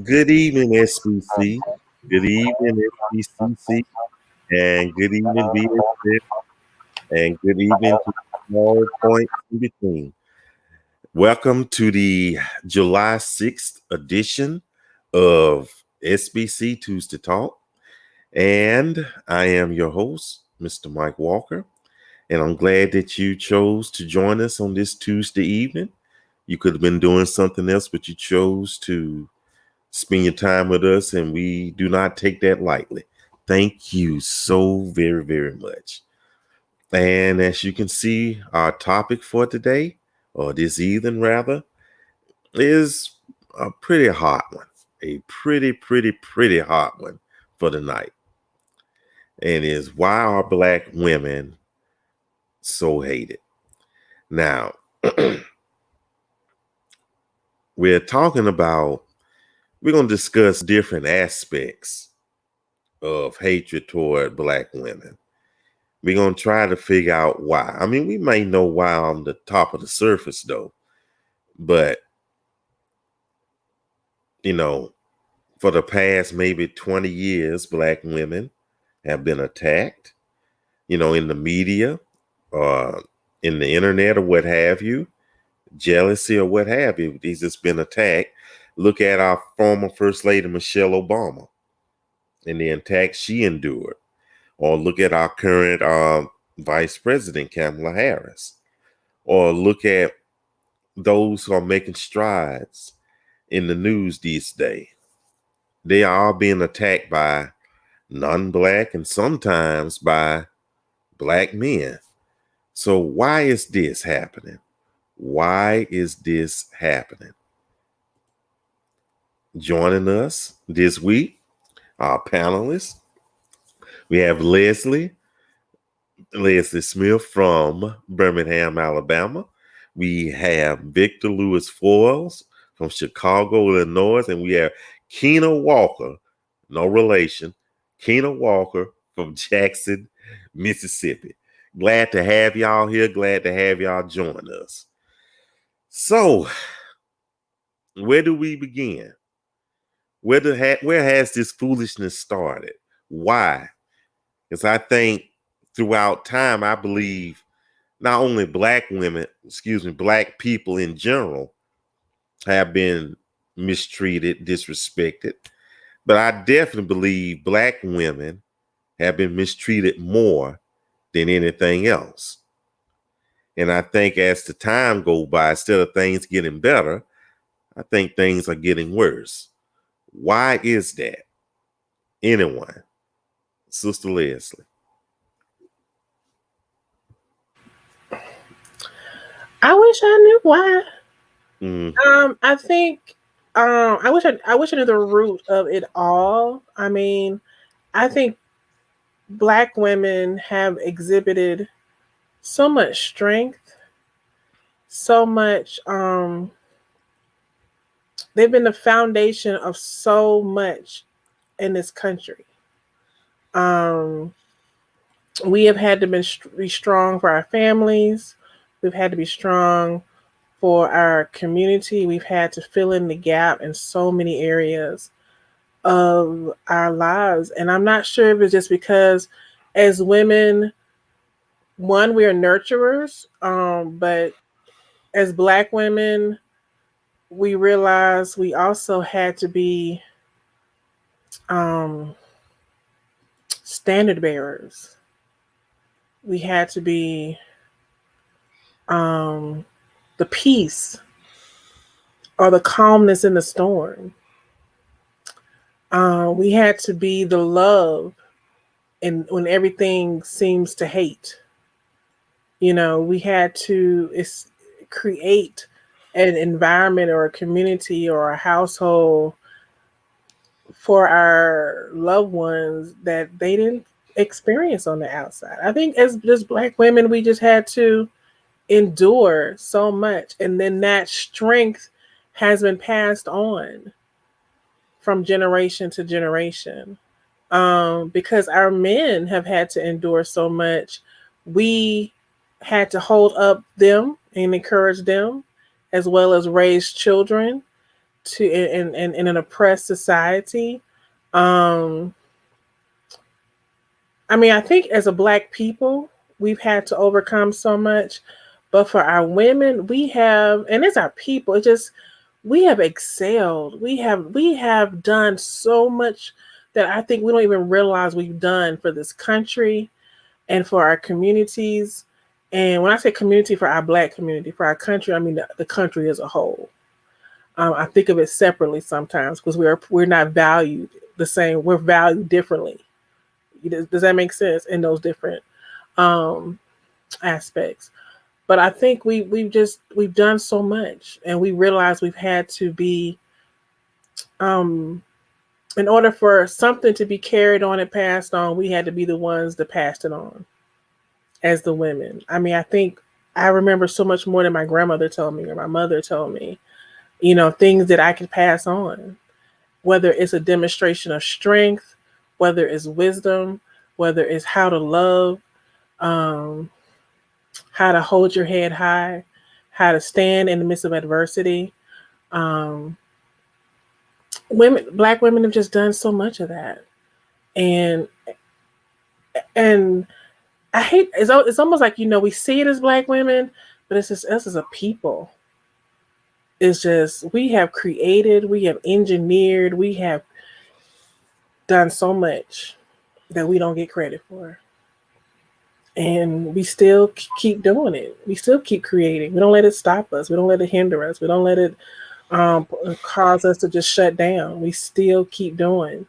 Good evening, SBC. Good evening, SBCC. And good evening, VSF. And good evening to all points in between. Welcome to the July 6th edition of SBC Tuesday Talk. And I am your host, Mr. Mike Walker. And I'm glad that you chose to join us on this Tuesday evening. You could have been doing something else, but you chose to spend your time with us, and we do not take that lightly. Thank you so very, very much. And as you can see, our topic for today, or this evening rather, is a pretty hot one. A pretty hot one for the night. And is why are Black women so hated? Now, we're going to discuss different aspects of hatred toward Black women. We're going to try to figure out why. I mean, we may know why on the top of the surface, though. But, for the past maybe 20 years, Black women have been attacked, in the media or in the internet or what have you, jealousy or what have you. He's just been attacked. Look at our former First Lady, Michelle Obama, and the attack she endured. Or look at our current Vice President, Kamala Harris. Or look at those who are making strides in the news these days. They are being attacked by non-Black and sometimes by Black men. So why is this happening? Why is this happening? Joining us this week, our panelists, we have Leslie Smith from Birmingham, Alabama. We have Victor Lewis Foils from Chicago, Illinois. And we have Keena Walker, no relation, Keena Walker from Jackson, Mississippi. Glad to have y'all here. Glad to have y'all join us. So, where do we begin? Where has this foolishness started? Why? Because I think throughout time, I believe not only Black people in general have been mistreated, disrespected, but I definitely believe Black women have been mistreated more than anything else. And I think as the time goes by, instead of things getting better, I think things are getting worse. Why is that? Anyone? Sister Leslie. I wish I knew why. I think I wish I knew the root of it all. I mean, I think Black women have exhibited so much strength, so much they've been the foundation of so much in this country. We have had to be strong for our families. We've had to be strong for our community. We've had to fill in the gap in so many areas of our lives. And I'm not sure if it's just because as women, one, we are nurturers, but as Black women, we realized we also had to be standard bearers. We had to be the peace or the calmness in the storm. We had to be the love when everything seems to hate. We had to create an environment or a community or a household for our loved ones that they didn't experience on the outside. I think as just Black women, we just had to endure so much. And then that strength has been passed on from generation to generation. Because our men have had to endure so much. We had to hold up them and encourage them, as well as raise children to in an oppressed society. Um, I mean, I think as a Black people, we've had to overcome so much, but for our women, we have, and it's our people. It just we have excelled. We have done so much that I think we don't even realize we've done for this country and for our communities. And when I say community, for our Black community, for our country, I mean the country as a whole. I think of it separately sometimes because we're not valued the same. We're valued differently. Does that make sense in those different um, aspects? But I think we've done so much, and we realize we've had to be um, in order for something to be carried on and passed on. We had to be the ones that passed it on as the women. I mean, I think I remember so much more than my grandmother told me or my mother told me. Things that I could pass on, whether it's a demonstration of strength, whether it's wisdom, whether it's how to love, um, how to hold your head high, how to stand in the midst of adversity. Um, Black women have just done so much of that, and and I hate. It's almost like we see it as Black women, but it's just us as a people. It's just we have created, we have engineered, we have done so much that we don't get credit for. And we still keep doing it. We still keep creating. We don't let it stop us. We don't let it hinder us. We don't let it cause us to just shut down. We still keep doing.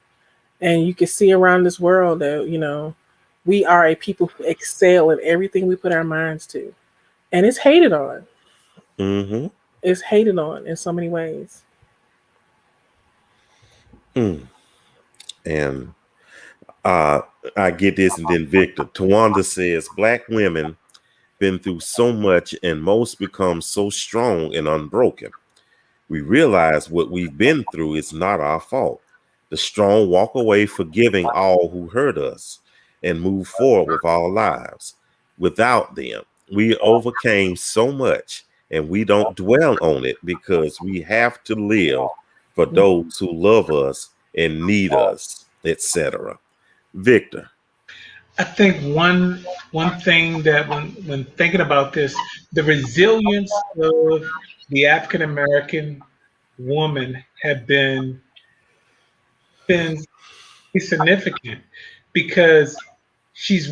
And you can see around this world that, we are a people who excel in everything we put our minds to. And it's hated on. Mm-hmm. It's hated on in so many ways. And I get this, and then Victor. Tawanda says, Black women been through so much, and most become so strong and unbroken. We realize what we've been through is not our fault. The strong walk away, forgiving all who hurt us, and move forward with our lives. Without them, we overcame so much, and we don't dwell on it because we have to live for those who love us and need us, etc. Victor. I think one thing that when thinking about this, the resilience of the African American woman have been significant because she's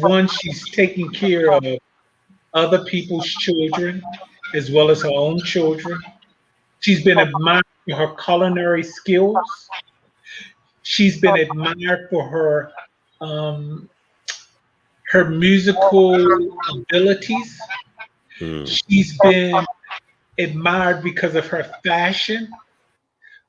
taking care of other people's children as well as her own children. She's been admired for her culinary skills. She's been admired for um, her musical abilities. Mm, She's been admired because of her fashion,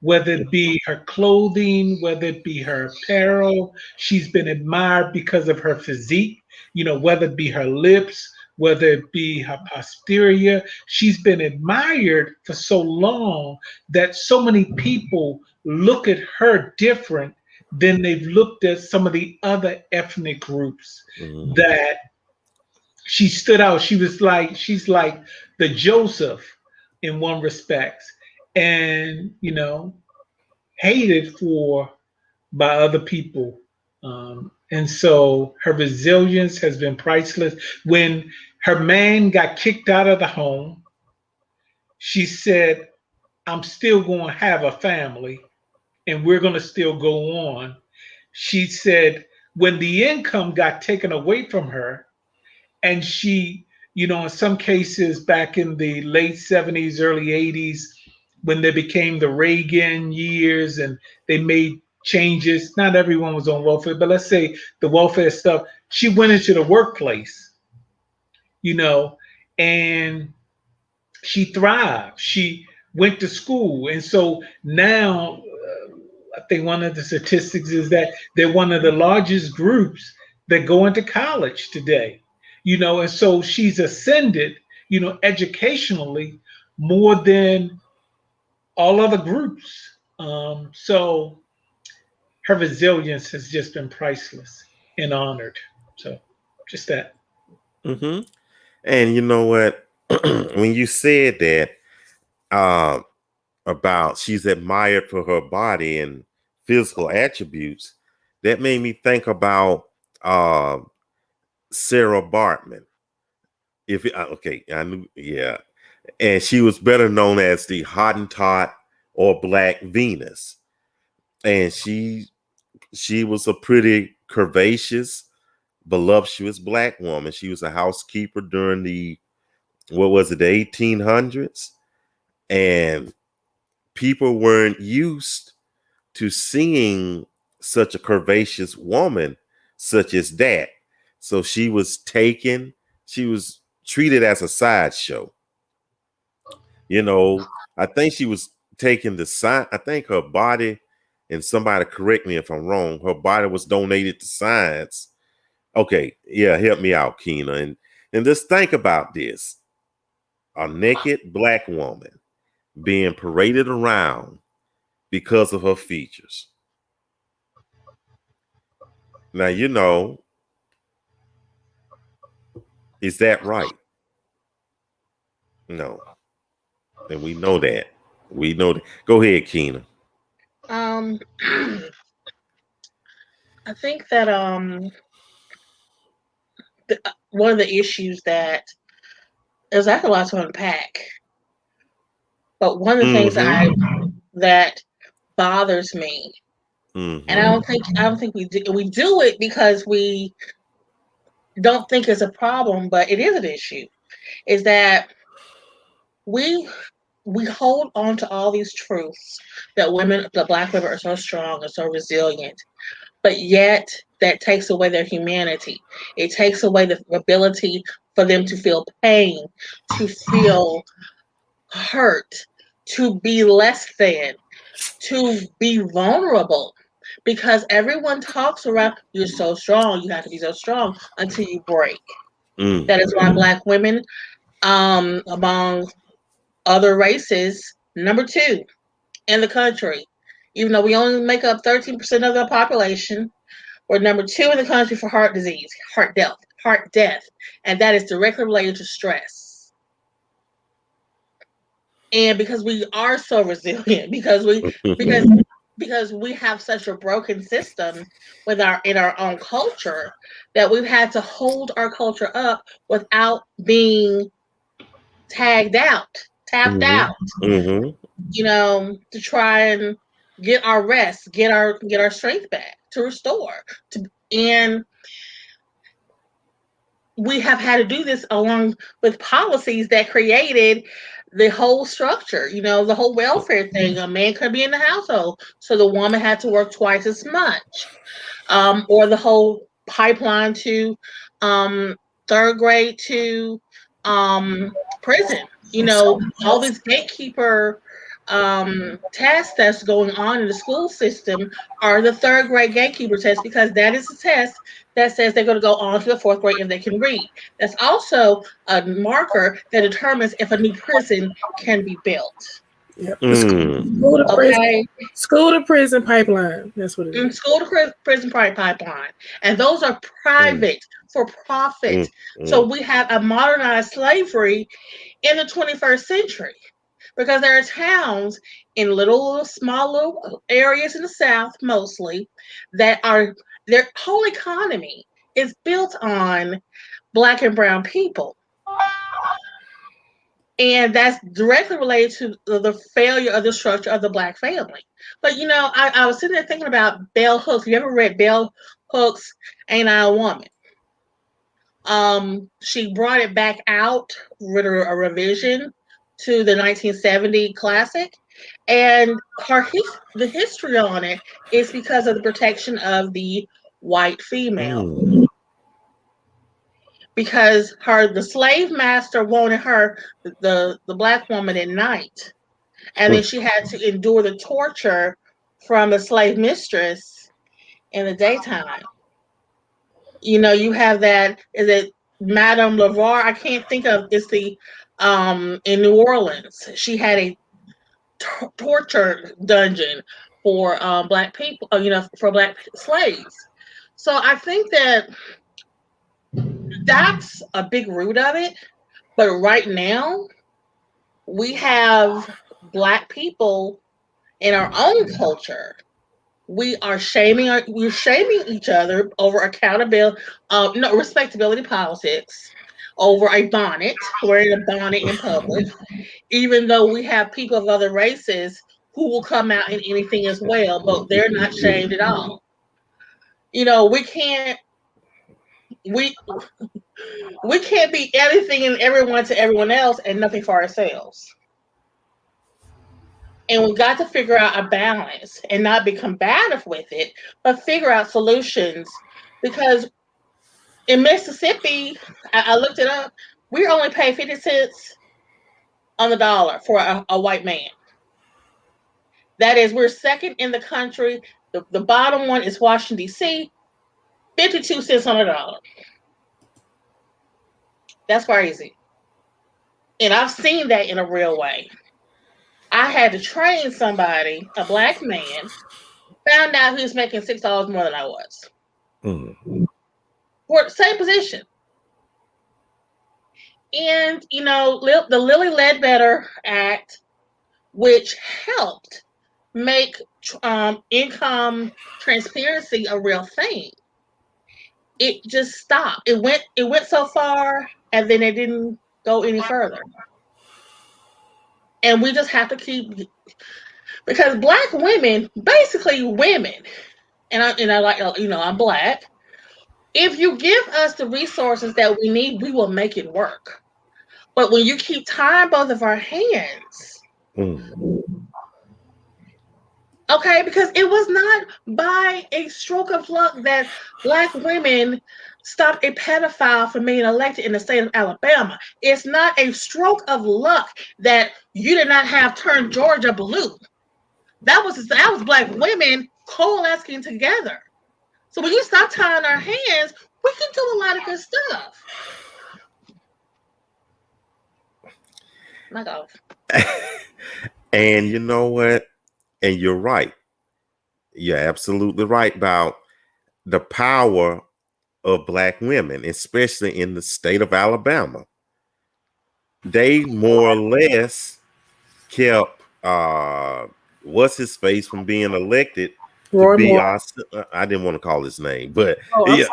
whether it be her clothing, whether it be her apparel. She's been admired because of her physique, whether it be her lips, whether it be her posterior. She's been admired for so long that so many people look at her different than they've looked at some of the other ethnic groups mm, that she stood out. She's like the Joseph in one respect, and hated for by other people. And so her resilience has been priceless. When her man got kicked out of the home, she said, "I'm still going to have a family, and we're going to still go on." She said, when the income got taken away from her, and she, in some cases back in the late 70s, early 80s, when they became the Reagan years and they made changes, not everyone was on welfare, but let's say the welfare stuff, she went into the workplace, you know, and she thrived. She went to school. And so now, I think one of the statistics is that they're one of the largest groups that go into college today, and so she's ascended, educationally more than all other groups. So her resilience has just been priceless and honored. So just that. mm-hmm. And you know what? When you said that, uh, about she's admired for her body and physical attributes, that made me think about Sarah Bartman. Okay, I knew, yeah, and she was better known as the Hottentot or Black Venus, and she was a pretty curvaceous, voluptuous Black woman. She was a housekeeper during the, what was it, the 1800s, and people weren't used to seeing such a curvaceous woman such as that. So she was treated as a sideshow. You know, I think she was taking the sign. I think her body, and somebody correct me if I'm wrong, her body was donated to science. Okay, yeah, help me out, Keena. And just think about this. A naked Black woman being paraded around because of her features. Now, you know, is that right? No. And we know that. We know that. Go ahead, Keena. I think that one of the issues that there's actually a lot to unpack, but one of the things that bothers me, and I don't think we do it because we don't think it's a problem, but it is an issue, is that we hold on to all these truths that the Black women are so strong and so resilient, but yet that takes away their humanity. It takes away the ability for them to feel pain, to feel hurt, to be less than, to be vulnerable. Because everyone talks around, you're so strong, you have to be so strong until you break. That is why Black women, among other races, number 2 in the country. Even though we only make up 13% of the population, we're number 2 in the country for heart disease, heart death, and that is directly related to stress. And because we are so resilient, because we have such a broken system in our own culture, that we've had to hold our culture up without being tapped out, you know, to try and get our rest, get our strength back, to restore. And we have had to do this along with policies that created the whole structure, you know, the whole welfare thing. A man could be in the household, so the woman had to work twice as much. Or the whole pipeline to third grade to prison. You know, all this gatekeeper tests that's going on in the school system are the third grade gatekeeper tests, because that is a test that says they're going to go on to the fourth grade if they can read. That's also a marker that determines if a new prison can be built. Yep. School to prison pipeline. That's what it is. School to prison pipeline. And those are private, for profit. So we have a modernized slavery in the 21st century, because there are towns in small little areas in the South, mostly, that are, their whole economy is built on Black and brown people. And that's directly related to the failure of the structure of the Black family. But, you know, I was sitting there thinking about Bell Hooks. You ever read Bell Hooks' Ain't I a Woman? She brought it back out with a revision to the 1970 classic. And the history on it is because of the protection of the white female. Because the slave master wanted her, the Black woman, at night. And then she had to endure the torture from the slave mistress in the daytime. You know, you have that, is it Madame Lavar? I can't think of, it's the, in New Orleans. She had a torture dungeon for Black people, you know, for Black slaves. So I think that that's a big root of it. But right now, we have Black people in our own culture, we're shaming each other over accountability, respectability politics, over a bonnet, wearing a bonnet in public, even though we have people of other races who will come out in anything as well, but they're not shamed at all. We we can't be everything and everyone to everyone else and nothing for ourselves. And we got to figure out a balance and not be combative with it, but figure out solutions. Because in Mississippi, I looked it up, we only pay 50 cents on the dollar for a white man. That is, we're second in the country. The bottom one is Washington, D.C., 52 cents on the dollar. That's crazy. And I've seen that in a real way. I had to train somebody, a black man, found out he was making $6 more than I was. For the same position. And, the Lilly Ledbetter Act, which helped make income transparency a real thing, it just stopped. It went so far, and then it didn't go any further. And we just have to keep, because black women, basically women, and I like, I'm black. If you give us the resources that we need, we will make it work. But when you keep tying both of our hands, okay, because it was not by a stroke of luck that black women stopped a pedophile from being elected in the state of Alabama. It's not a stroke of luck that you did not have turned Georgia blue. That was black women coalescing together. So when you stop tying our hands, we can do a lot of good stuff. Knock off. And you know what? And you're right. You're absolutely right about the power of black women, especially in the state of Alabama. They more or less kept what's his face from being elected to be our, I didn't want to call his name, but Roy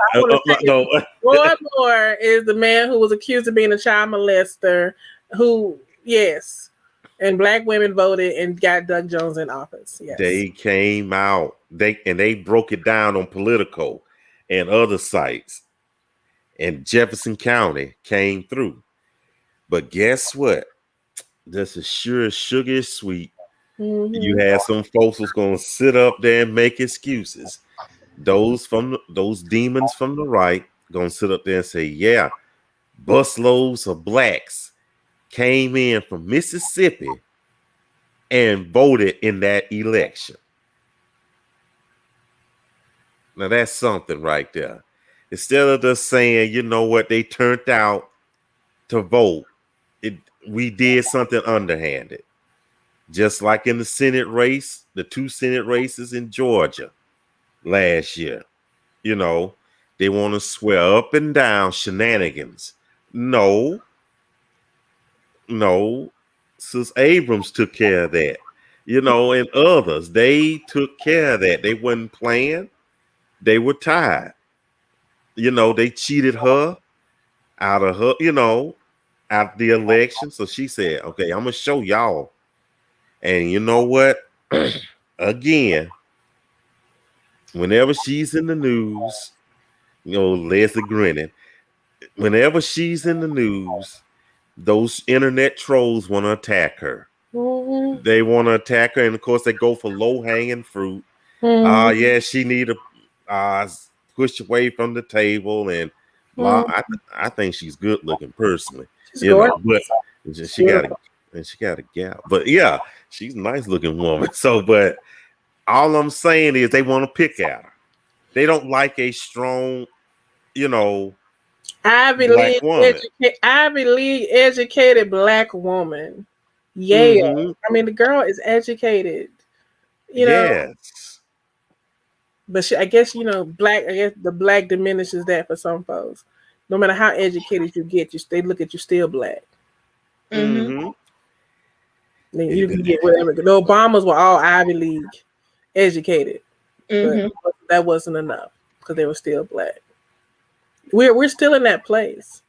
Moore is the man who was accused of being a child molester, and black women voted and got Doug Jones in office. Yes. They came out, they broke it down on Politico and other sites, and Jefferson County came through. But guess what? This is sure sugar is sweet. You had some folks who's gonna sit up there and make excuses. Those demons from the right gonna sit up there and say, yeah, busloads of blacks came in from Mississippi and voted in that election. Now that's something right there. Instead of just saying, you know what, they turned out to vote, we did something underhanded. Just like in the Senate race, the 2 Senate races in Georgia last year. They want to swear up and down shenanigans. No. Sis Abrams took care of that. And others, they took care of that. They wasn't playing. They were tied. They cheated her out of her, out the election. So she said, okay, I'm going to show y'all. And you know what? Again, whenever she's in the news, Leslie grinning, whenever she's in the news, those internet trolls want to attack her. They want to attack her. And of course, they go for low-hanging fruit. She need to push away from the table and blah. I think she's good looking personally. But she got a gap. But yeah, she's a nice looking woman. So, but all I'm saying is they want to pick at her. They don't like a strong, Ivy League educated black woman. Yeah. I mean, the girl is educated, Yes. But I guess, the black diminishes that for some folks. No matter how educated you get, they look at you still black. You can get whatever. The Obamas were all Ivy League educated, but that wasn't enough because they were still black. We're still in that place.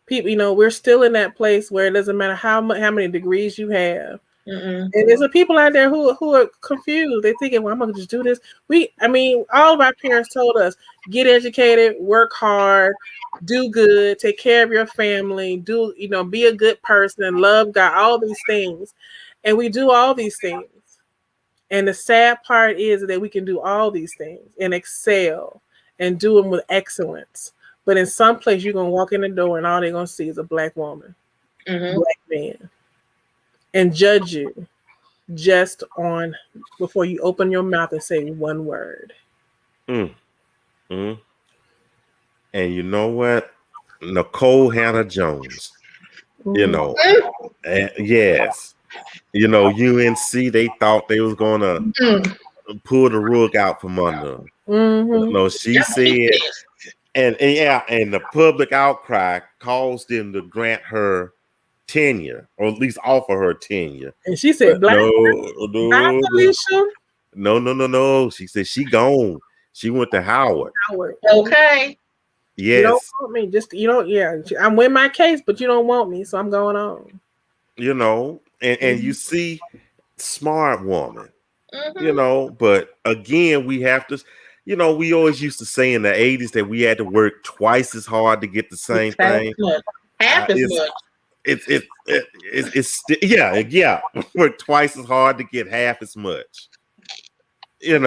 People, we're still in that place where it doesn't matter how many degrees you have. And there's some people out there who are confused. They're thinking, well, I'm gonna just do this. All of our parents told us, get educated, work hard, do good, take care of your family, be a good person, love God, all these things. And we do all these things. And the sad part is that we can do all these things and excel and do them with excellence. But in some place, you're going to walk in the door and all they're going to see is a black woman, black man, and judge you just on before you open your mouth and say one word. And you know what? Nicole Hannah Jones, yes. UNC, they thought they was going to pull the rug out from under them. She said... And the public outcry caused them to grant her tenure, or at least offer her tenure. And she said, No. Alicia? She said she gone. She went to Howard. Okay. Yes. You don't want me. I'm with my case, but you don't want me, so I'm going on. And you see, smart woman. But again, we have to. We always used to say in the 80s that we had to work twice as hard to get the same thing. Half as much. It's work twice as hard to get half as much. It's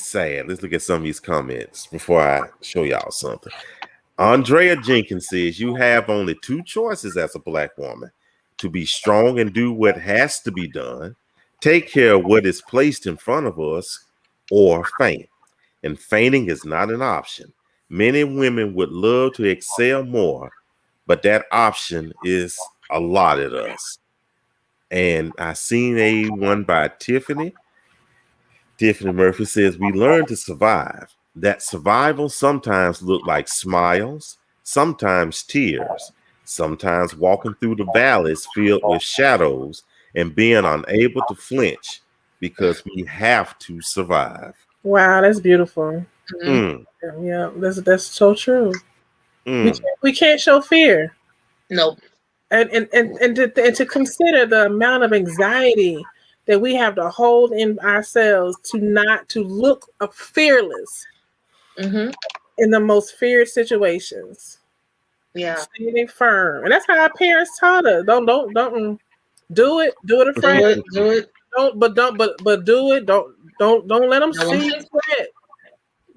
sad. Let's look at some of these comments before I show y'all something. Andrea Jenkins says you have only two choices as a black woman: to be strong and do what has to be done, take care of what is placed in front of us, or faint. And fainting is not an option. Many women would love to excel more, but that option is allotted us. And I seen one by Tiffany. Tiffany Murphy says, we learn to survive. That survival sometimes look like smiles, sometimes tears, sometimes walking through the valleys filled with shadows, and being unable to flinch because we have to survive. Wow, that's beautiful. Yeah, that's so true. We can't show fear. Nope. And to consider the amount of anxiety that we have to hold in ourselves to look fearless in the most feared situations. Yeah, standing firm, and that's how our parents taught us. Don't do it afraid. Do it. But do it. Don't let them see you sweat.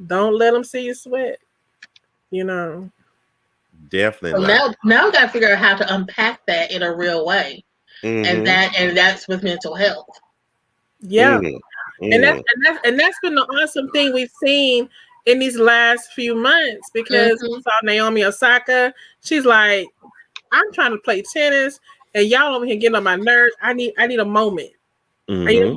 Don't let them see you sweat. Definitely. So now we got to figure out how to unpack that in a real way, and that's with mental health. Yeah, and that's been the awesome thing we've seen in these last few months, because we saw Naomi Osaka. She's like, I'm trying to play tennis, and y'all over here getting on my nerves. I need a moment. I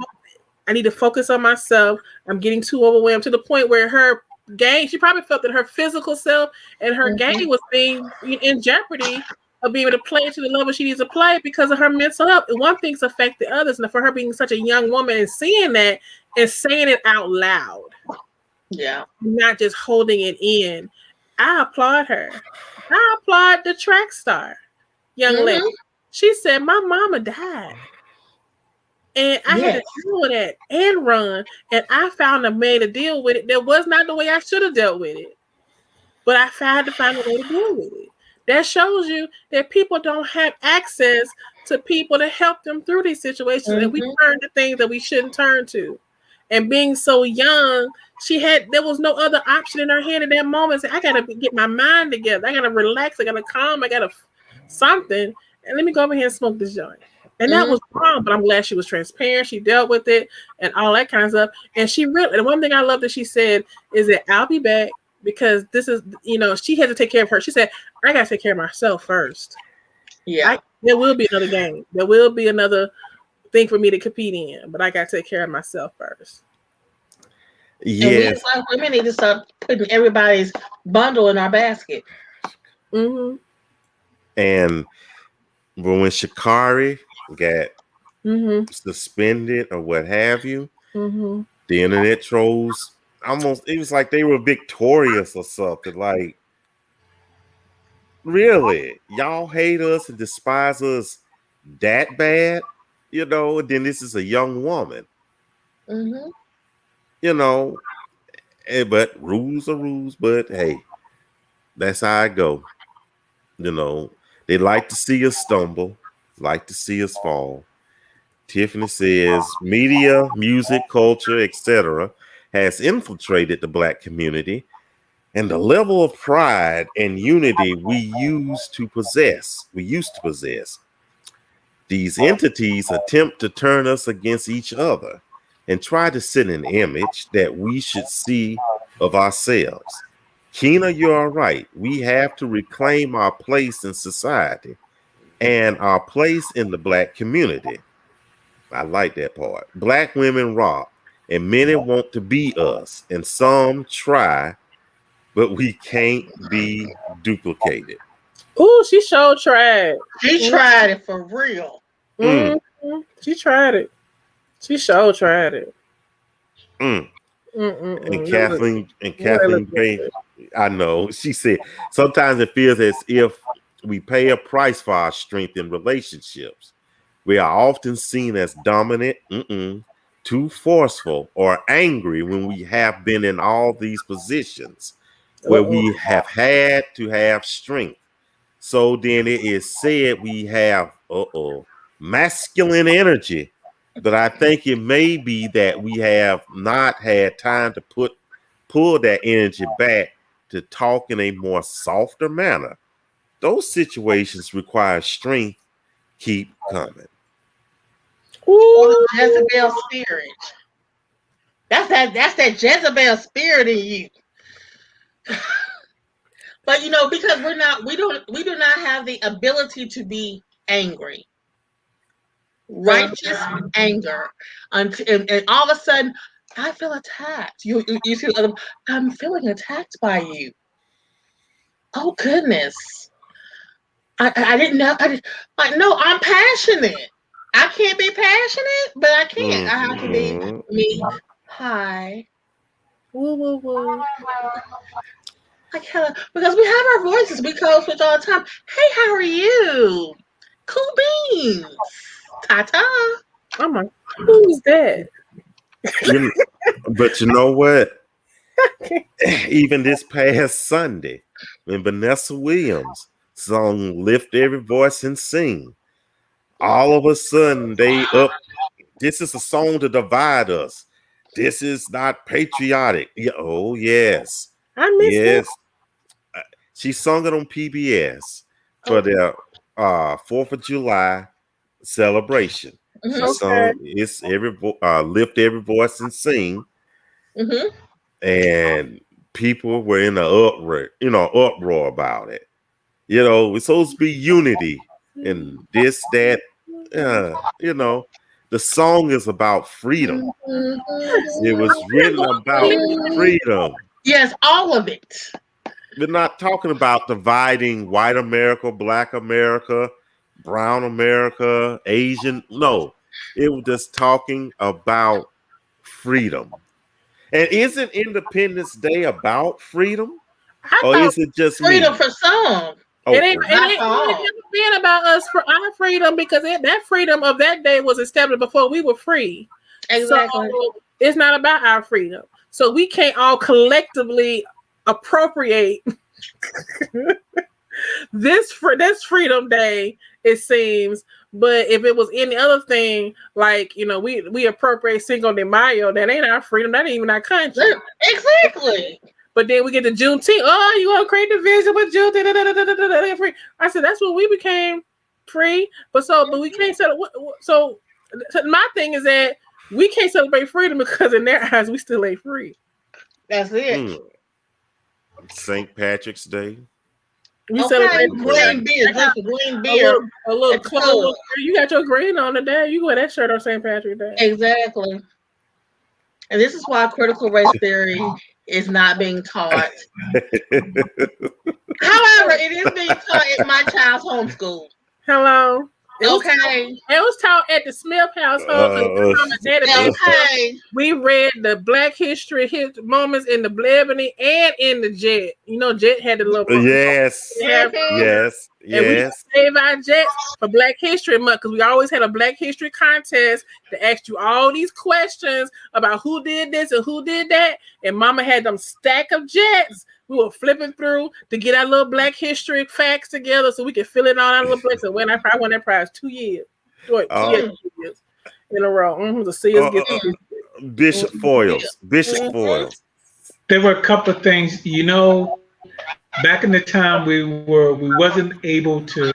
need to focus on myself. I'm getting too overwhelmed to the point where her game, she probably felt that her physical self and her game was being in jeopardy of being able to play to the level she needs to play because of her mental health. And one thing's affect the others. And for her being such a young woman and seeing that and saying it out loud, not just holding it in, I applaud her. I applaud the track star, young lady. She said, my mama died. And I had to deal with that and run. And I found a way to deal with it. That was not the way I should have dealt with it. But I had to find a way to deal with it. That shows you that people don't have access to people to help them through these situations. And we turn to things that we shouldn't turn to. And being so young, there was no other option in her head at that moment. So I got to get my mind together. I got to relax. I got to calm. I got to something. And let me go over here and smoke this joint. And that was wrong, but I'm glad she was transparent. She dealt with it and all that kind of stuff. And and one thing I love that she said is that I'll be back, because this is, she had to take care of her. She said, I got to take care of myself first. Yeah. There will be another game. There will be another thing for me to compete in, but I got to take care of myself first. Yes. And women need to start putting everybody's bundle in our basket. And But when Sha'Carri got suspended or what have you, the internet trolls it was like they were victorious or something. Like, really? Y'all hate us and despise us that bad? You know, and then this is a young woman. You know, but rules are rules, but hey, that's how I go. You know, they like to see us stumble, like to see us fall. Tiffany says media, music, culture, etc. has infiltrated the Black community, and the level of pride and unity we used to possess. These entities attempt to turn us against each other and try to set an image that we should see of ourselves. Kina, you're right. We have to reclaim our place in society and our place in the Black community. I like that part. Black women rock, and many want to be us, and some try, but we can't be duplicated. Ooh, she sure tried. She tried it for real. She tried it. She sure tried it. And Kathleen Gray, I know, she said, sometimes it feels as if we pay a price for our strength in relationships. We are often seen as dominant, too forceful, or angry when we have been in all these positions where we have had to have strength. So then it is said we have masculine energy, but I think it may be that we have not had time to pull that energy back to talk in a more softer manner. Those situations require strength. Keep coming. Or the Jezebel spirit. That's that Jezebel spirit in you. But you know, because we do not have the ability to be angry. Righteous anger. And all of a sudden, I feel attacked. You see, I'm feeling attacked by you. Oh goodness. I didn't know. No, I'm passionate. I can't be passionate, but I can't. I have to be me. Hi. Woo, woo, woo. Because we have our voices. We code switch all the time. Hey, how are you? Cool beans. Ta-ta. Oh my, who's that? But you know what? Even this past Sunday, when Vanessa Williams sung Lift Every Voice and Sing, all of a sudden this is a song to divide us. This is not patriotic. Oh, yes. I missed it. She sung it on PBS for their 4th of July celebration. She sung it's Lift Every Voice and Sing. And people were in an uproar about it. You know, it's supposed to be unity and this, that. The song is about freedom. It was written about freedom. Yes, all of it. We're not talking about dividing white America, Black America, brown America, Asian. No, it was just talking about freedom. And isn't Independence Day about freedom? Or is it just freedom for some? It ain't been about us for our freedom, because that freedom of that day was established before we were free. Exactly. So it's not about our freedom. So we can't all collectively appropriate this Freedom Day, it seems. But if it was any other thing, like, we appropriate Cinco de Mayo, that ain't our freedom. That ain't even our country. Exactly. But then we get to Juneteenth. Oh, you want to create division with Juneteenth? I said that's when we became free. But we can't celebrate. So my thing is that we can't celebrate freedom because in their eyes we still ain't free. That's it. St. Patrick's Day. We celebrate green beer. Drink the green beer. A little clothes. You got your green on today. You wear that shirt on St. Patrick's Day. Exactly. And this is why critical race theory is not being taught. However, it is being taught at my child's homeschool. Hello. Okay. It was taught at the Smith household because mom and daddy Okay. we read the Black History moments in the Ebony and in the Jet. You know, Jet had the little Yes. Yes. And we Yes. save our Jets for Black History Month because we always had a Black History contest that asked you all these questions about who did this and who did that. And Mama had them stack of Jets. We were flipping through to get our little Black History facts together so we could fill it on our little books. And I won that prize 2 years. 2 years in a row. The Sears gift. Bishop Foils. Bishop Foils. There were a couple of things, you know, back in the time we wasn't able to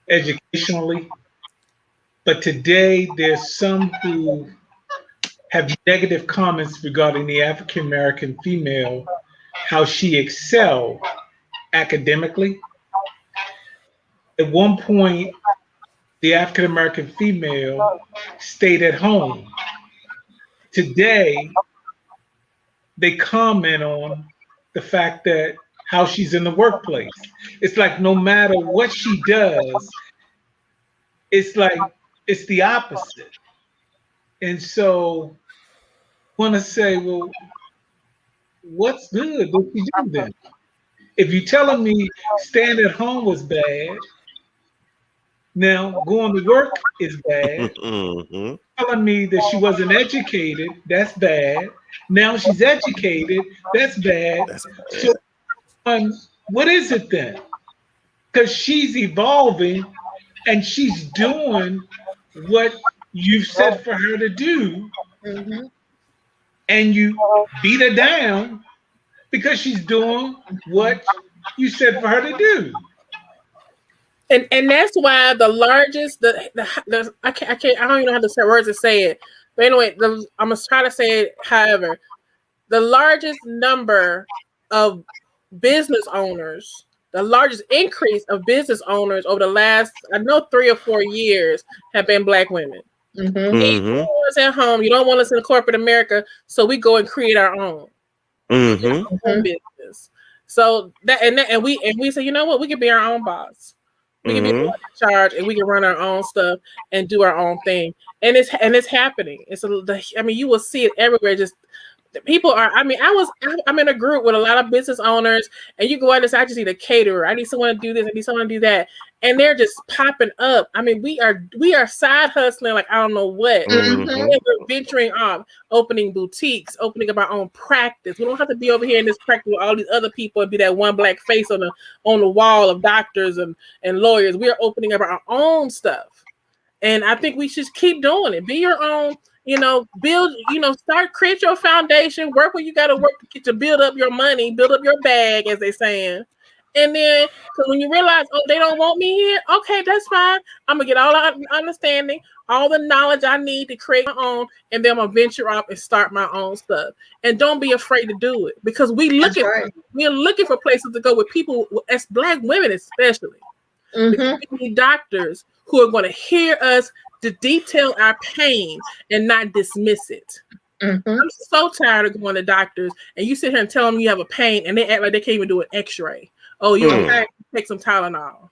educationally, but today there's some who have negative comments regarding the African American female, how she excelled academically. At one point, the African American female stayed at home. Today, they comment on the fact that how she's in the workplace. It's like no matter what she does, it's like it's the opposite. And so I want to say, well, what's good? What you do then? If you're telling me staying at home was bad, now going to work is bad. Telling me that she wasn't educated, that's bad. Now she's educated, that's bad. So what is it then? Because she's evolving and she's doing what you've said for her to do, and you beat her down because she's doing what you said for her to do. And that's why the largest I don't even know how to say words to say it. But anyway, I'm gonna try to say it. However, the largest number of business owners, the largest increase of business owners over the last 3 or 4 years have been Black women. You don't want us at home. You don't want us in corporate America, so we go and create our own, own business. So and we say, you know what, we can be our own boss. We can be in charge, and we can run our own stuff and do our own thing. And it's happening. You will see it everywhere. Just people are. I'm in a group with a lot of business owners, and you go out and say, I just need a caterer. I need someone to do this. I need someone to do that, and they're just popping up. We are side hustling like I don't know what. We're venturing off, opening boutiques, opening up our own practice. We don't have to be over here in this practice with all these other people and be that one black face on the wall of doctors and lawyers. We are opening up our own stuff, and I think we should keep doing it. Be your own. Build, create your foundation, work where you got to work to build up your money, build up your bag, as they saying. And then, because when you realize, they don't want me here, okay, that's fine. I'm going to get all our understanding, all the knowledge I need to create my own, and then I'm going to venture off and start my own stuff. And don't be afraid to do it, because we're looking for places to go with people, as Black women especially. Because we need doctors who are going to hear us to detail our pain and not dismiss it. I'm so tired of going to doctors and you sit here and tell them you have a pain and they act like they can't even do an x-ray. Oh, you're okay. Take some Tylenol.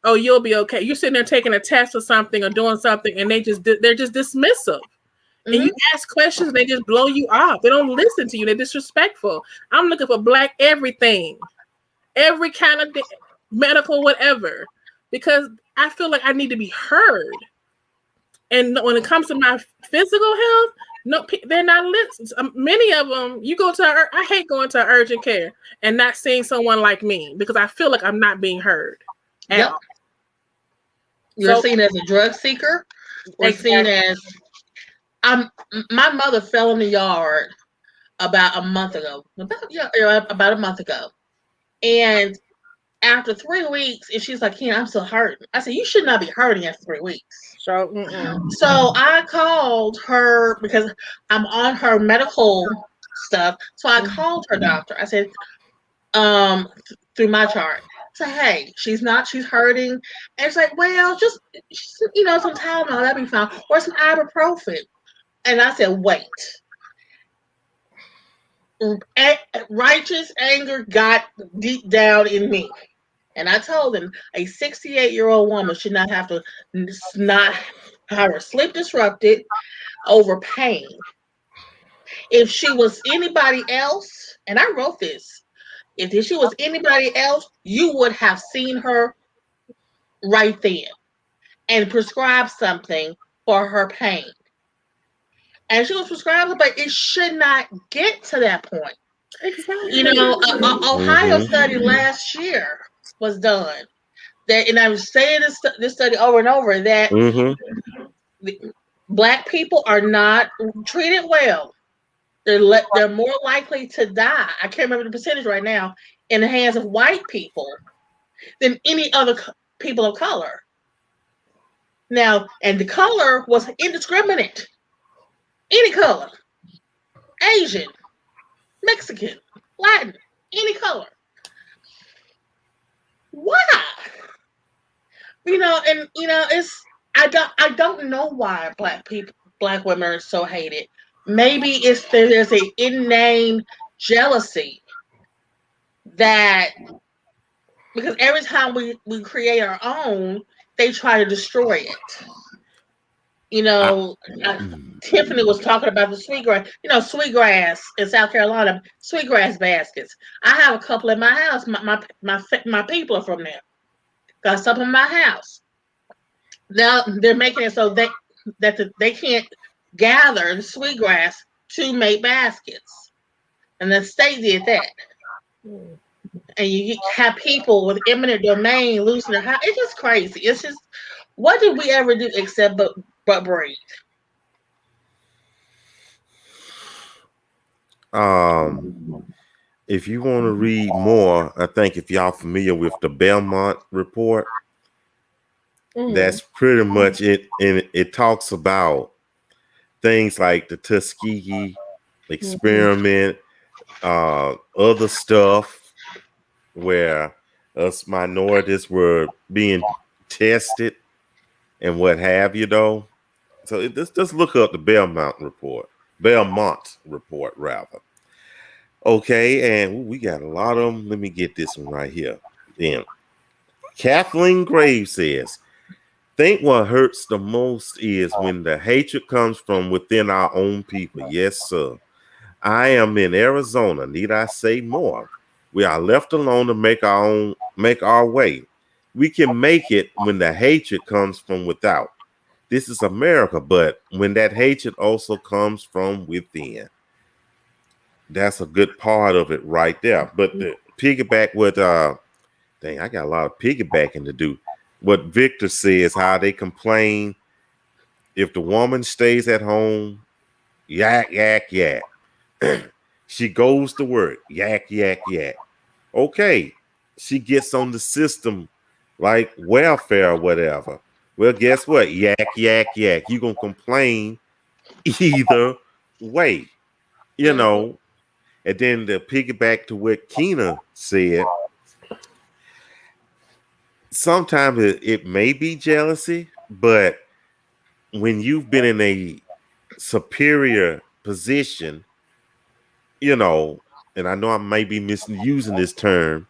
Oh, you'll be okay. You're sitting there taking a test or something or doing something and they're just dismissive. And you ask questions and they just blow you off. They don't listen to you. They're disrespectful. I'm looking for Black everything. Every kind of medical whatever. Because I feel like I need to be heard. And when it comes to my physical health, no, they're not listening. Many of them, I hate going to urgent care and not seeing someone like me because I feel like I'm not being heard. Yep. You're seen as a drug seeker or seen as my mother fell in the yard about a month ago. About a month ago. And after 3 weeks, and she's like, I'm still hurting. I said, you should not be hurting after 3 weeks. So I called her because I'm on her medical stuff. So I called her doctor. I said, through my chart. I said, hey, she's hurting. And it's like, well, just, some Tylenol, that'd be fine. Or some ibuprofen. And I said, wait. Righteous anger got deep down in me. And I told them a 68-year-old woman should not have to not have her sleep disrupted over pain. If she was anybody else, and I wrote this, if she was anybody else, you would have seen her right then and prescribe something for her pain. And she was prescribed, but it should not get to that point. Exactly. You know, Ohio study last year was done. That, and I was saying this study over and over that Black people are not treated well. They're more likely to die. I can't remember the percentage right now in the hands of white people than any other people of color. Now, and the color was indiscriminate. Any color, Asian, Mexican, Latin, any color. Why? You know, and you know, I don't know why Black women are so hated. Maybe it's there's a innate jealousy that because every time we create our own, they try to destroy it. You know, Tiffany was talking about the sweetgrass. You know, sweetgrass in South Carolina, sweetgrass baskets. I have a couple in my house. My people are from there. Got some in my house. Now they're making it so they can't gather the sweetgrass to make baskets, and the state did that. And you have people with eminent domain losing their house. It's just crazy. It's just, what did we ever do except but breathe? If you want to read more, I think if y'all familiar with the Belmont report, that's pretty much it. And it talks about things like the Tuskegee experiment, other stuff where us minorities were being tested and what have you, though. So just look up the Belmont report rather. Okay, and we got a lot of them. Let me get this one right here. Then Kathleen Graves says, think what hurts the most is when the hatred comes from within our own people. Yes, sir. I am in Arizona. Need I say more? We are left alone to make our way. We can make it when the hatred comes from without. This is America, but when that hatred also comes from within. That's a good part of it right there. But the piggyback with dang, I got a lot of piggybacking to do. What Victor says, how they complain if the woman stays at home, yak, yak, yak. She goes to work, yak, yak, yak. Okay, she gets on the system like welfare or whatever. Well, guess what? Yak, yak, yak. You're going to complain either way, you know. And then to piggyback to what Keena said, sometimes it may be jealousy, but when you've been in a superior position, you know, and I know I may be misusing this term,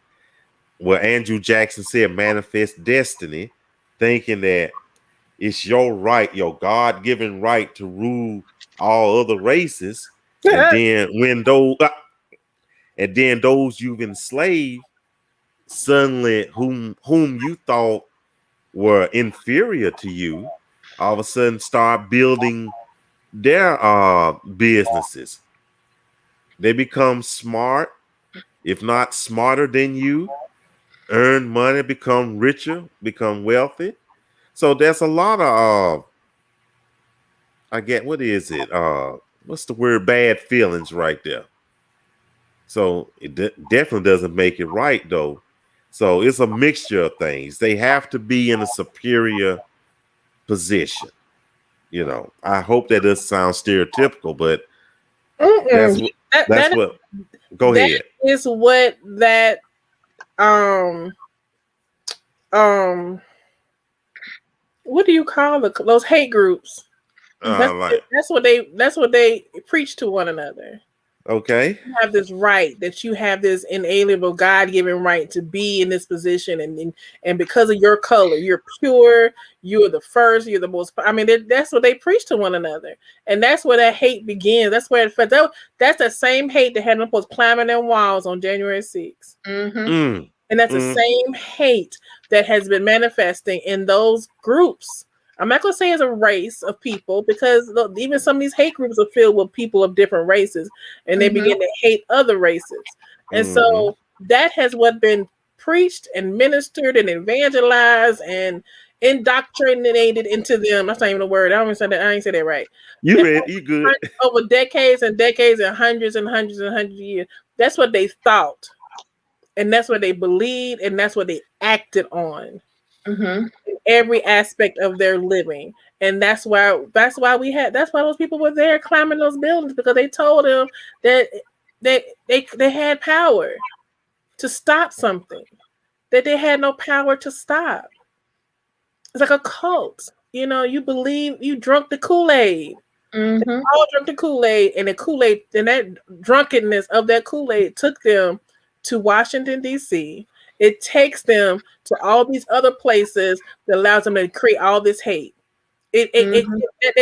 where Andrew Jackson said manifest destiny, thinking that it's your right, your God-given right to rule all other races. And then those you've enslaved, suddenly whom you thought were inferior to you, all of a sudden start building their businesses. They become smart, if not smarter than you, earn money, become richer, become wealthy. So there's a lot of I get, what is it? What's the word? Bad feelings right there. So it definitely doesn't make it right, though. So it's a mixture of things. They have to be in a superior position. You know, I hope that doesn't sound stereotypical, but that's what. Go ahead. Is what that what do you call those hate groups? That's what they preach to one another. Okay. You have this right, that you have this inalienable God-given right to be in this position, and because of your color, you're pure, you're the first, you're the most. I mean, that's what they preach to one another, and that's where that hate begins. That's where that's the same hate that had them folks climbing them walls on January 6th. Mm-hmm. And that's the same hate that has been manifesting in those groups. I'm not going to say it's a race of people, because look, even some of these hate groups are filled with people of different races, and they begin to hate other races. And so that has what been preached and ministered and evangelized and indoctrinated into them. That's not even a word. I ain't say that right. You And read, you good. over decades and decades and hundreds and hundreds and hundreds of years. That's what they thought. And that's what they believed, and that's what they acted on. In every aspect of their living. And that's why those people were there climbing those buildings, because they told them that they had power to stop something that they had no power to stop. It's like a cult. You believe, you drunk the Kool-Aid. They all drunk the Kool-Aid, and the Kool-Aid, and that drunkenness of that Kool-Aid took them to Washington, D.C. It takes them to all these other places that allows them to create all this hate. They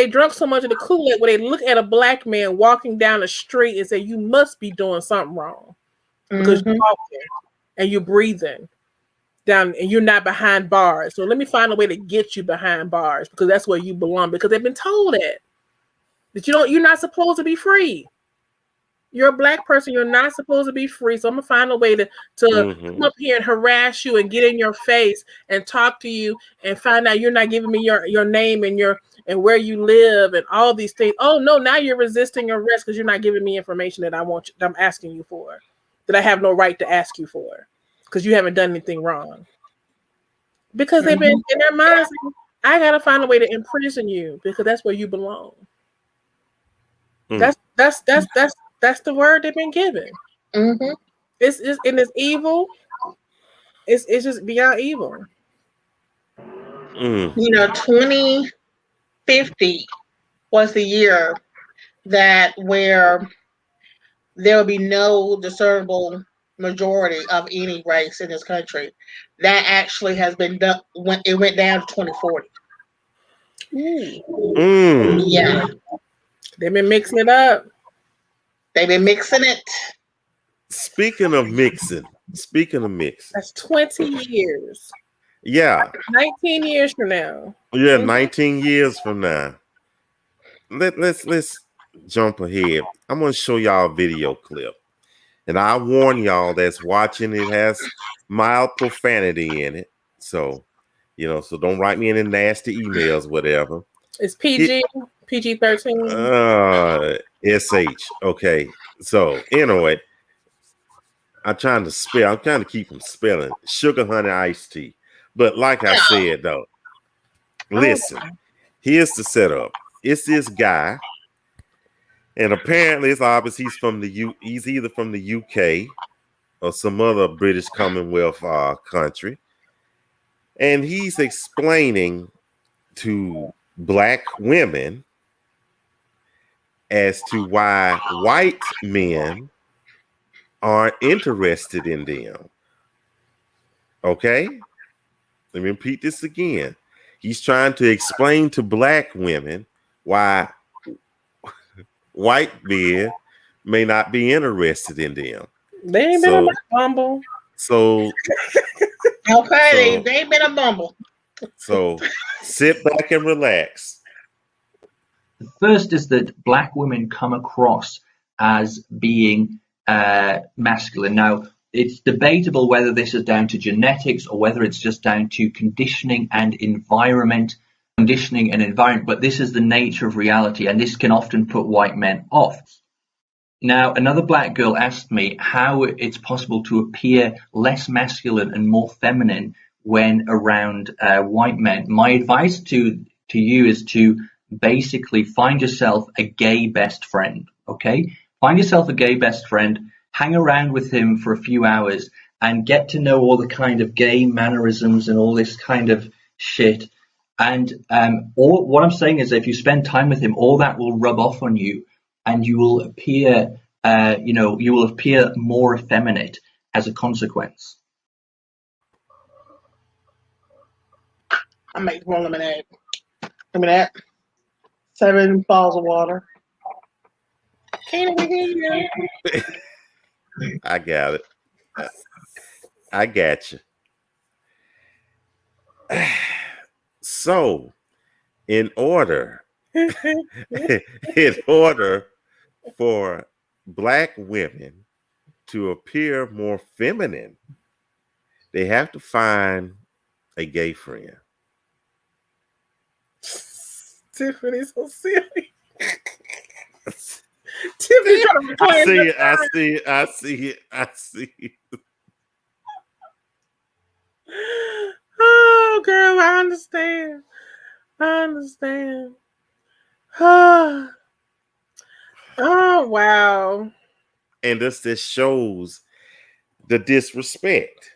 drunk so much of the Kool-Aid where they look at a black man walking down the street and say, "You must be doing something wrong, because you're walking and you're breathing down and you're not behind bars. So let me find a way to get you behind bars, because that's where you belong." Because they've been told that you're not supposed to be free. You're a black person. You're not supposed to be free. So I'm gonna find a way to come up here and harass you and get in your face and talk to you and find out you're not giving me your name and where you live and all these things. Oh no, now you're resisting arrest because you're not giving me information that I'm asking you for, that I have no right to ask you for, because you haven't done anything wrong. Because they've been in their minds, I gotta find a way to imprison you because that's where you belong. That's the word they've been given. It's evil. It's just beyond evil. 2050 was the year where there will be no discernible majority of any race in this country. That actually has been done. It went down to 2040. Yeah, they've been mixing it up. They've been mixing it. Speaking of mixing. That's 20 years. Yeah. 19 years from now. Yeah, 19 years from now. Let's jump ahead. I'm going to show y'all a video clip. And I warn y'all that's watching, it has mild profanity in it. So, so don't write me any nasty emails, whatever. It's PG-13. SH. Okay. So, anyway, I'm trying to keep from spelling sugar honey iced tea. But like I said, though, listen, here's the setup. It's this guy, and apparently it's obvious he's either from the UK or some other British Commonwealth country. And he's explaining to black women as to why white men aren't interested in them. Okay? Let me repeat this again. He's trying to explain to black women why white men may not be interested in them. They ain't been a bumble. So okay, they ain't been a bumble. So sit back and relax. The first is that black women come across as being masculine. Now, it's debatable whether this is down to genetics or whether it's just down to conditioning and environment, but this is the nature of reality, and this can often put white men off. Now, another black girl asked me how it's possible to appear less masculine and more feminine when around white men. My advice to you is to basically find yourself a gay best friend, okay? Find yourself a gay best friend, hang around with him for a few hours and get to know all the kind of gay mannerisms and all this kind of shit. And what I'm saying is if you spend time with him, all that will rub off on you and you will appear you will appear more effeminate as a consequence. I make more lemonade. Give me that. 7 bottles of water. I got it. I got you. So, in order for Black women to appear more feminine, they have to find a gay friend. Tiffany's so silly. Tiffany trying to I see it. Oh, girl, I understand. Oh, wow. And this shows the disrespect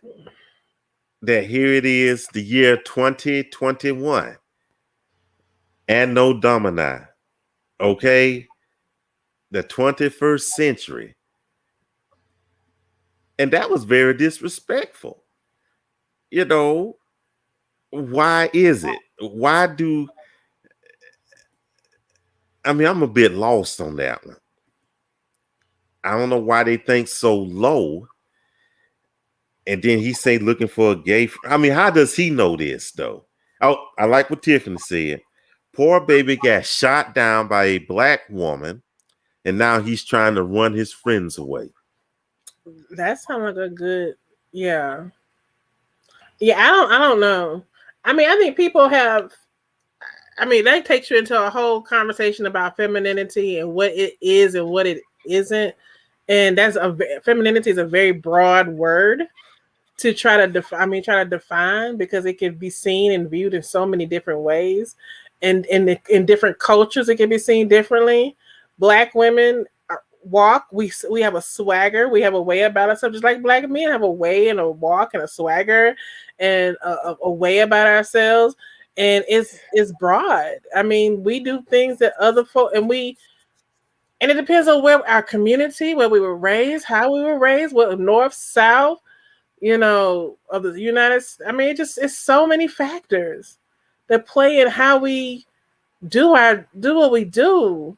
that here it is, the year 2021, and no Domini, okay? The 21st century. And that was very disrespectful. Why is it? I'm a bit lost on that one. I don't know why they think so low. And then he say looking for a gay. How does he know this though? Oh, I like what Tiffany said. Poor baby got shot down by a Black woman, and now he's trying to run his friends away. That sounds like a good, yeah. Yeah, I don't know. I think people have. That takes you into a whole conversation about femininity and what it is and what it isn't. And femininity is a very broad word to try to define, because it can be seen and viewed in so many different ways, and in different cultures it can be seen differently. Black women walk. We have a swagger. We have a way about ourselves, just like Black men have a way and a walk and a swagger and a way about ourselves. And it's broad. We do things that other folk, and it depends on where our community, where we were raised, how we were raised, what north, south, of the United States. It's so many factors that play in how we do what we do.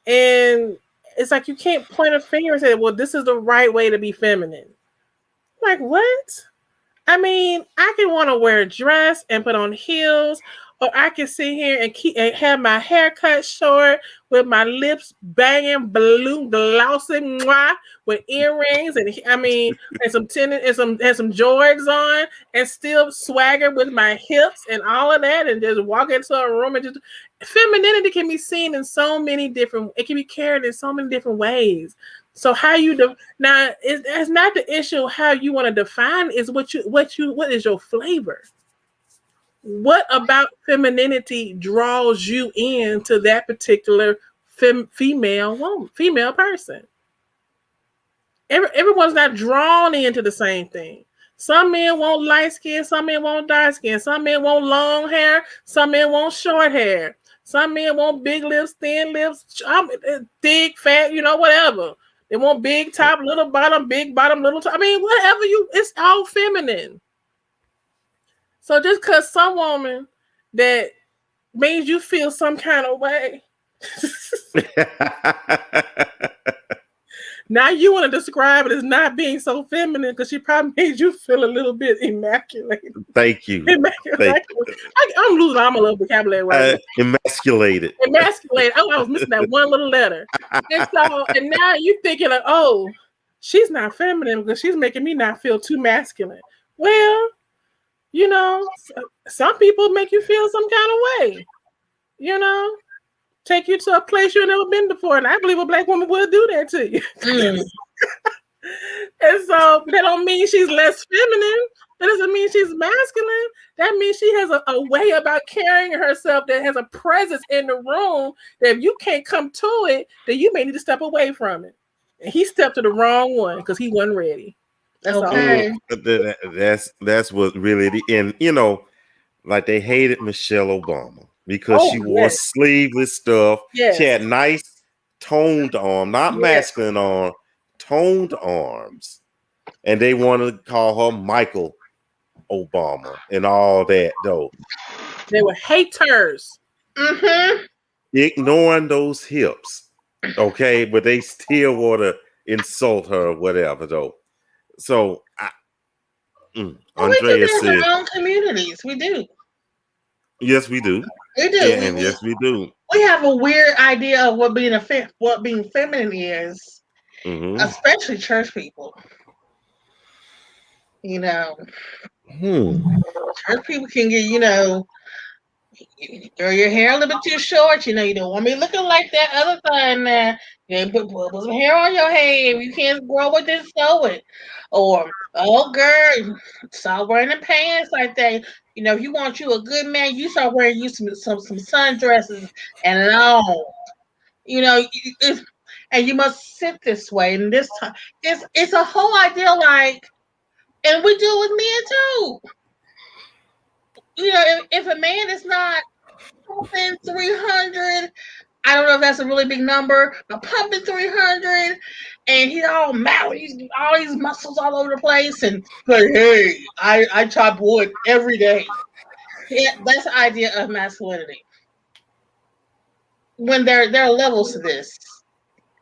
And it's like you can't point a finger and say, well, this is the right way to be feminine. Like, what? I can want to wear a dress and put on heels, or I can sit here and have my hair cut short with my lips banging, balloon glossing, with earrings and some tennis and some Jordans on, and still swagger with my hips and all of that, and just walk into a room and just. Femininity can be seen in so many different. It can be carried in so many different ways. So how you now it's not the issue how you want to define, is what is your flavor? What about femininity draws you into that particular female person? Everyone's not drawn into the same thing. Some men want light skin, some men want dark skin, some men want long hair, some men want short hair, some men want big lips, thin lips, thick, fat, whatever. They want big top, little bottom, big bottom, little top. Whatever it's all feminine. So just because some woman that made you feel some kind of way, now you want to describe it as not being so feminine because she probably made you feel a little bit immaculate. Thank you. I'm losing all my little vocabulary right now. Emasculated. Oh, I was missing that one little letter. And now you're thinking like, oh, she's not feminine because she's making me not feel too masculine. Well, some people make you feel some kind of way. Take you to a place you've never been before, and I believe a Black woman will do that to you. And so that don't mean she's less feminine. That doesn't mean she's masculine. That means she has a way about carrying herself that has a presence in the room that if you can't come to it, then you may need to step away from it. And he stepped to the wrong one because he wasn't ready. That's okay. All. That's what really, and like they hated Michelle Obama because she wore sleeveless stuff. Yes. She had nice toned arm, not masculine arm, toned arms. And they want to call her Michael Obama and all that, though. They were haters. Ignoring those hips. Okay, but they still want to insult her or whatever, though. So, Andrea we do said, in our own communities. We do. Yes, we do. We do. Yeah, and yes, we do. We have a weird idea of what being feminine is, especially church people. You know, church people can get, grow your hair a little bit too short. You don't want me looking like that other thing there. You put some hair on your head. You can't grow with this sewing. Or, oh, girl, stop wearing the pants like that. If you want you a good man, you start wearing you some sundresses and long. And you must sit this way. And this time, it's a whole idea like, and we do it with men too. If a man is not pumping 300, I don't know if that's a really big number, but pumping 300, and he's all mad, all these muscles all over the place, and like, hey, I chop wood every day. Yeah, that's the idea of masculinity. When there are levels to this,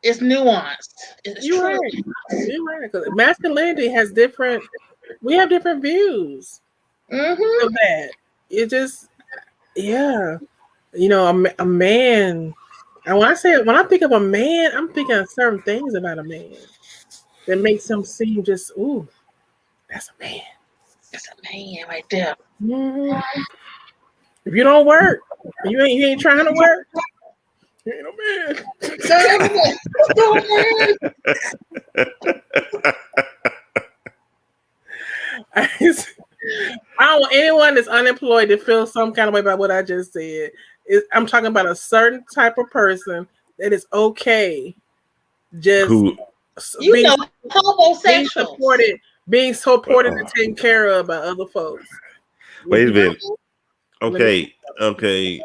it's nuanced. You're right. You're right. Because masculinity has different. We have different views of that. It just, yeah. A man. And when I think of a man, I'm thinking of certain things about a man that makes him seem just, ooh, that's a man. That's a man right there. If you don't work, you ain't trying to work. You ain't no man. I don't want anyone that's unemployed to feel some kind of way about what I just said. I'm talking about a certain type of person that is okay just homosexual being supported and taken care of by other folks. Wait a minute. Okay.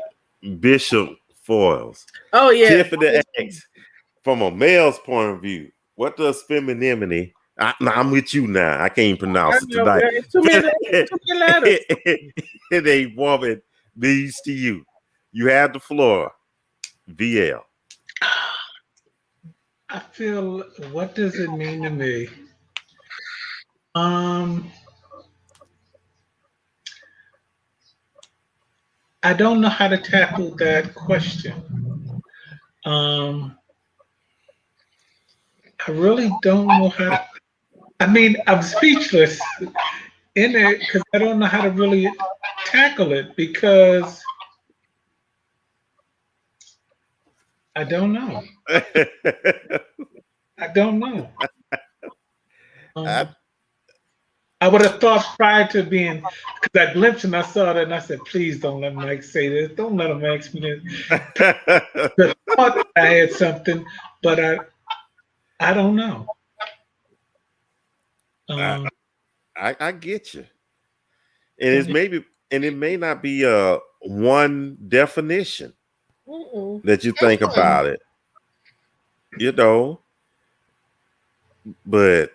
Bishop Foils. Oh yeah. Tiffany asks, from a male's point of view, what does femininity? I'm with you now. I can't pronounce it tonight. Too many letters. A woman means to you. You have the floor, VL. I feel, what does it mean to me? I don't know how to tackle that question. I really don't know how to, I'm speechless in it because I don't know how to really tackle it because I don't know. I don't know. I would have thought prior to being, because I glimpsed and I saw that and I said, please don't let Mike say this. Don't let him ask me this. I thought I had something, but I don't know. I get you. And it may not be one definition that you think about it. But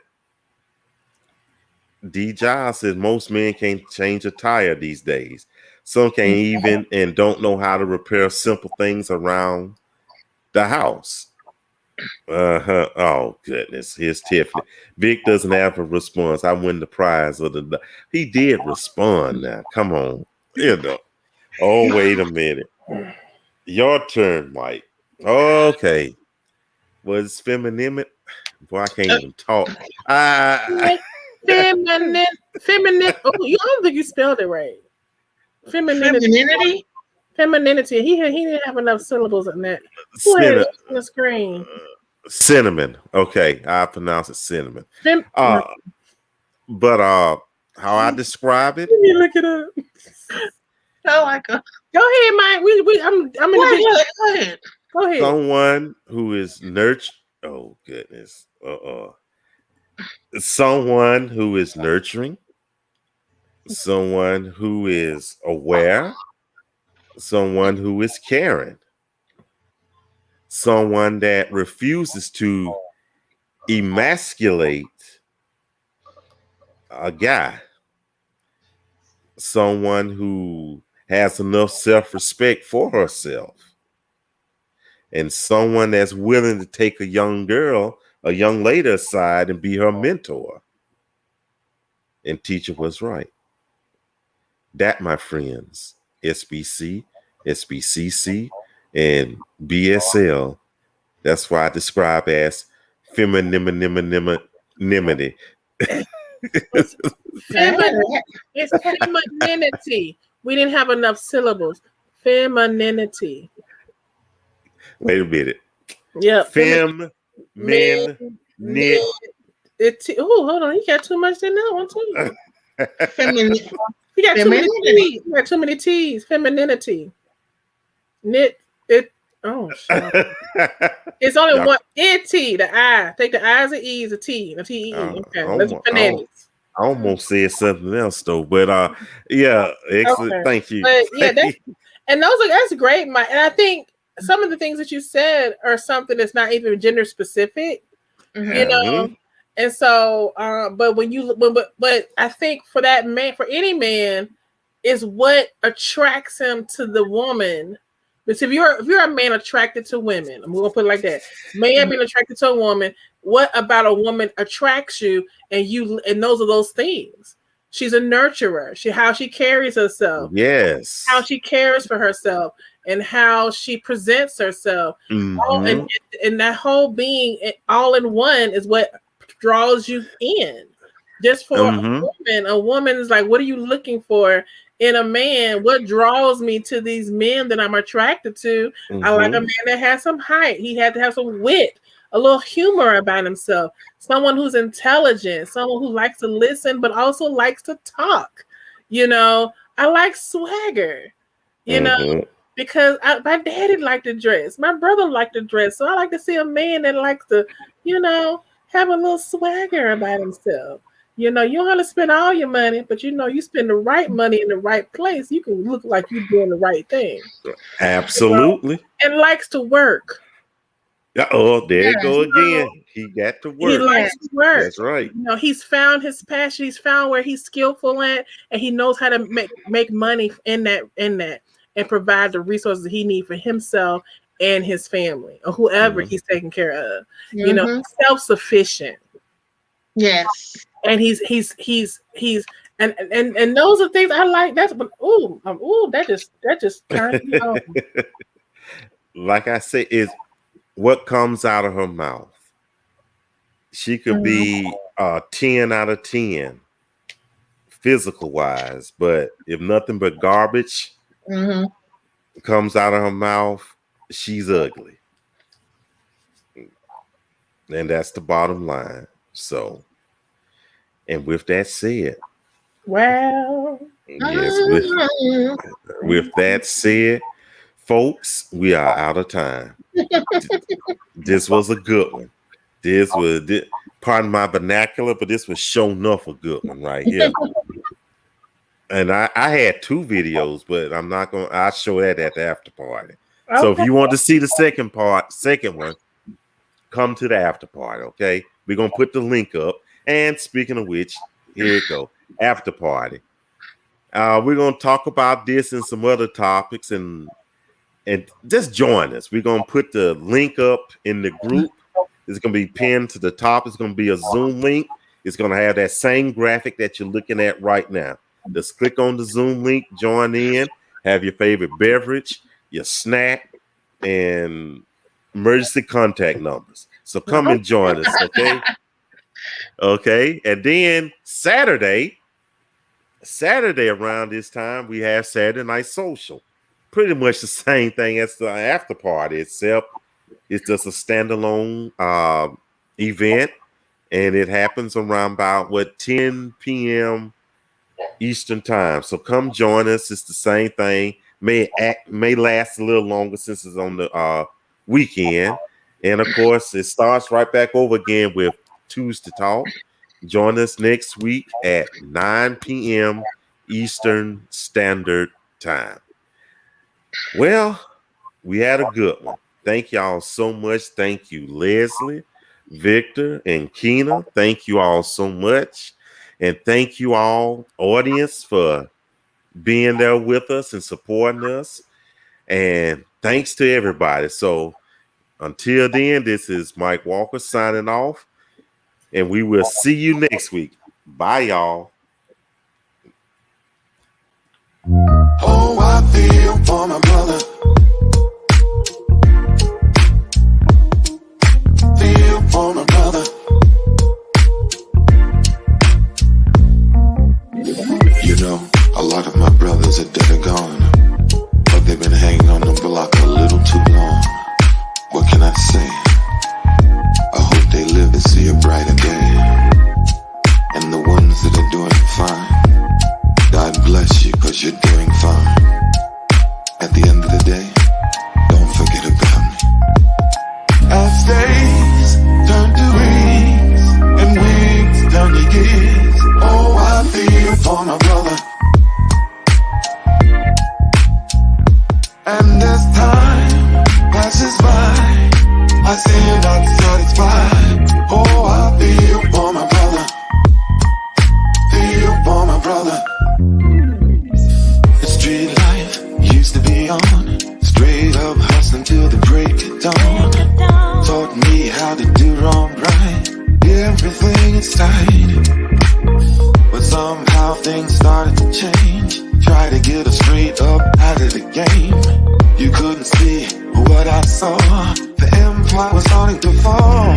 D. Giles says most men can't change a tire these days. Some can't even and don't know how to repair simple things around the house. Oh goodness, here's Tiffany. Vic doesn't have a response. I win the prize of the. He did respond. Now, come on, Oh, wait a minute. Your turn, Mike. Okay. Was feminine? Boy, I can't even talk. Feminine. Oh, I don't think you spelled it right. Femininity. He didn't have enough syllables in that. Who had it on the screen? Cinnamon. Okay, I pronounce it cinnamon. But how I describe it? Let me look it up. Oh my God. Go ahead, Mike. I'm in the Go ahead. Go ahead. Someone who is nurtured. Oh goodness. Someone who is nurturing. Someone who is aware. Someone who is caring. someone that refuses to emasculate a guy, someone who has enough self-respect for herself, and someone that's willing to take a young girl, a young lady aside and be her mentor and teach her what's right. That, my friends, SBC, SBCC, and BSL, that's why I describe as femininity. It's femininity. We didn't have enough syllables. Femininity. Wait a minute. Yeah. Femininity. Oh, hold on. You got too much in that one too. You got too many T's. You got too many T's. Femininity. Knit. It. Oh, shit. It's only one T. The I. Take the I's and E's. A T. A T E. Okay. That's phonetics. I almost said something else though, but yeah, excellent. Okay. Thank you. But yeah, that's great, Mike. And I think some of the things that you said are something that's not even gender specific, you know. And so, but I think for that man, for any man, is what attracts him to the woman. Because if you're a man attracted to women, I'm gonna put it like that. Man being attracted to a woman, what about a woman attracts you? And those are those things. She's a nurturer. How she carries herself. Yes. How she cares for herself and how she presents herself. And that whole being all in one is what draws you in. Just for a woman is like, what are you looking for in a man? What draws me to these men that I'm attracted to? I like a man that has some height. He had to have some wit, a little humor about himself, someone who's intelligent, someone who likes to listen, but also likes to talk. You know, I like swagger, you know, because my daddy liked to dress. My brother liked to dress. So I like to see a man that likes to, you know, have a little swagger about himself. You know, you don't have to spend all your money, but you know, you spend the right money in the right place, you can look like you're doing the right thing. Absolutely. You know? And likes to work. Oh, there you go again. He got to work. He likes to work. That's right. You know, he's found his passion. He's found where he's skillful at, and he knows how to make money in that, and provide the resources he needs for himself and his family or whoever he's taking care of. You know, self-sufficient. Yes. And he's and those are things I like. That's that just turns me on. Like I said, is what comes out of her mouth. She could be 10 out of 10 physical wise, but if nothing but garbage comes out of her mouth, she's ugly. And that's the bottom line. So, and with that said, well, yes, with that said, folks, we are out of time. This was a good one. Pardon my vernacular, but this was sure enough a good one right here. And I had 2 videos, but I'll show that at the after party. Okay. So if you want to see the second one, come to the after party, okay? We're going to put the link up. And speaking of which, here it go. After party. We're going to talk about this and some other topics and just join us. We're going to put the link up in the group. It's going to be pinned to the top. It's going to be a Zoom link. It's going to have that same graphic that you're looking at right now. Just click on the Zoom link, join in, have your favorite beverage, your snack, and emergency contact numbers. So come and join us, okay? Okay, and then Saturday around this time, we have Saturday Night Social. Pretty much the same thing as the after party itself. It's just a standalone event, and it happens around about 10 p.m. Eastern time. So come join us. It's the same thing. May last a little longer since it's on the weekend, and of course, it starts right back over again with Tuesday Talk. Join us next week at 9 p.m. Eastern Standard Time. Well, we had a good one. Thank y'all so much. Thank you, Leslie, Victor, and Keena. Thank you all so much. And thank you all, audience, for being there with us and supporting us. And thanks to everybody. So until then, this is Mike Walker signing off. And we will see you next week. Bye, y'all. Oh, I feel for my brother. Feel for my brother. You know, a lot of my brothers are dead or gone, but they've been hanging on the block a little too long. What can I say? I hope they live to see a brighter day. And the ones that are doing fine, God bless you, 'cause you're doing fine. At the end of the day, don't forget about me. As days turn to weeks, and weeks turn to years, oh, I feel for my brother. And as time passes by, I still not satisfied. Oh, I feel for my brother. Feel for my brother. The street life used to be on, straight up hustling till the break of dawn. Taught me how to do wrong right, everything is tight. But somehow things started to change. Try to get us straight up out of the game. You couldn't see what I saw. The empire was starting to fall,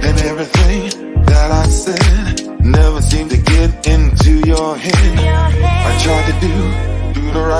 and everything that I said never seemed to get into your head. I tried to do the right